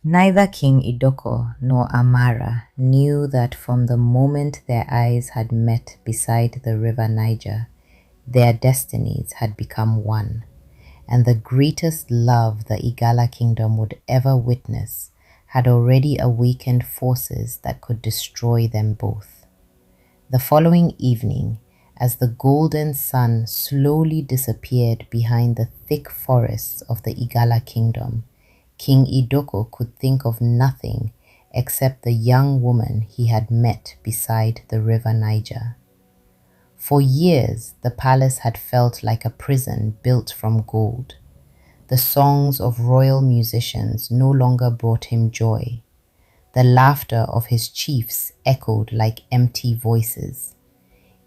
Neither King Idoko nor Amara knew that from the moment their eyes had met beside the River Niger, their destinies had become one, and the greatest love the Igala Kingdom would ever witness had already awakened forces that could destroy them both. The following evening, as the golden sun slowly disappeared behind the thick forests of the Igala Kingdom, King Idoko could think of nothing except the young woman he had met beside the River Niger. For years, the palace had felt like a prison built from gold. The songs of royal musicians no longer brought him joy. The laughter of his chiefs echoed like empty voices.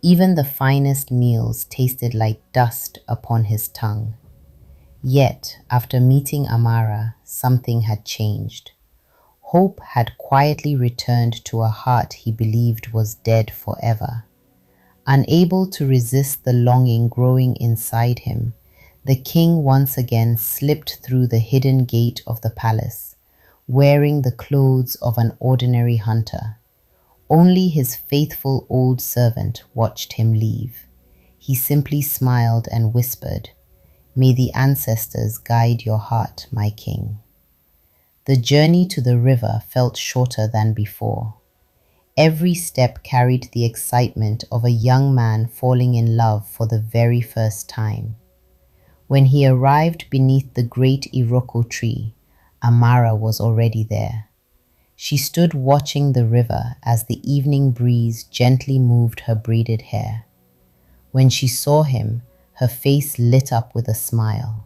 Even the finest meals tasted like dust upon his tongue. Yet, after meeting Amara, something had changed. Hope had quietly returned to a heart he believed was dead forever. Unable to resist the longing growing inside him, the king once again slipped through the hidden gate of the palace, wearing the clothes of an ordinary hunter. Only his faithful old servant watched him leave. He simply smiled and whispered, "May the ancestors guide your heart, my king." The journey to the river felt shorter than before. Every step carried the excitement of a young man falling in love for the very first time. When he arrived beneath the great Iroko tree, Amara was already there. She stood watching the river as the evening breeze gently moved her braided hair. When she saw him, her face lit up with a smile.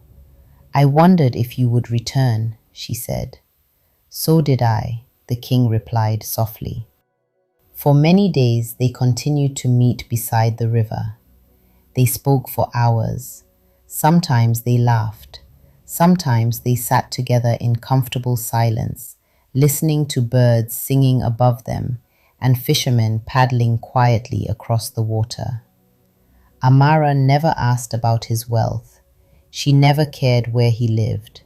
"I wondered if you would return," she said. "So did I," the king replied softly. For many days they continued to meet beside the river. They spoke for hours. Sometimes they laughed. Sometimes they sat together in comfortable silence, listening to birds singing above them and fishermen paddling quietly across the water. Amara never asked about his wealth. She never cared where he lived.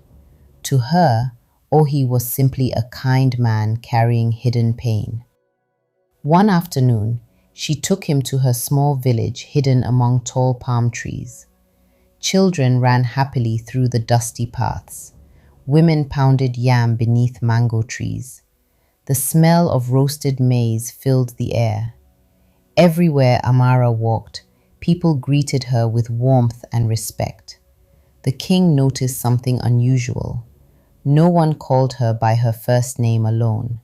To her, Ohi was simply a kind man carrying hidden pain. One afternoon, she took him to her small village hidden among tall palm trees. Children ran happily through the dusty paths. Women pounded yam beneath mango trees. The smell of roasted maize filled the air. Everywhere Amara walked, people greeted her with warmth and respect. The king noticed something unusual. No one called her by her first name alone.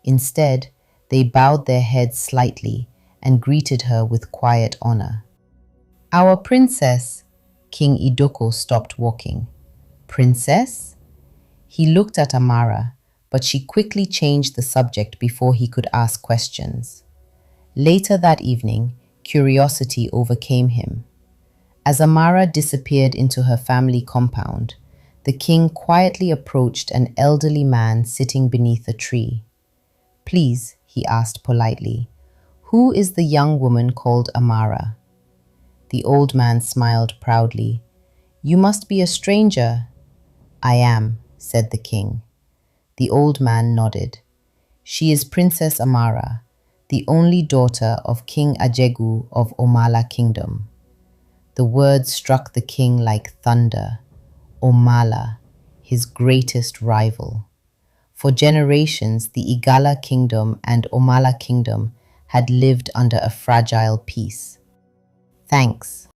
Instead, they bowed their heads slightly and greeted her with quiet honor. "Our princess." King Idoko stopped walking. "Princess?" He looked at Amara, but she quickly changed the subject before he could ask questions. Later that evening, curiosity overcame him. As Amara disappeared into her family compound, the king quietly approached an elderly man sitting beneath a tree. "Please," he asked politely, "who is the young woman called Amara?" The old man smiled proudly. "You must be a stranger." "I am," said the king. The old man nodded. "She is Princess Amara, the only daughter of King Ajegu of Omala Kingdom." The words struck the king like thunder. Omala, his greatest rival. For generations, the Igala Kingdom and Omala Kingdom had lived under a fragile peace. "Thanks,"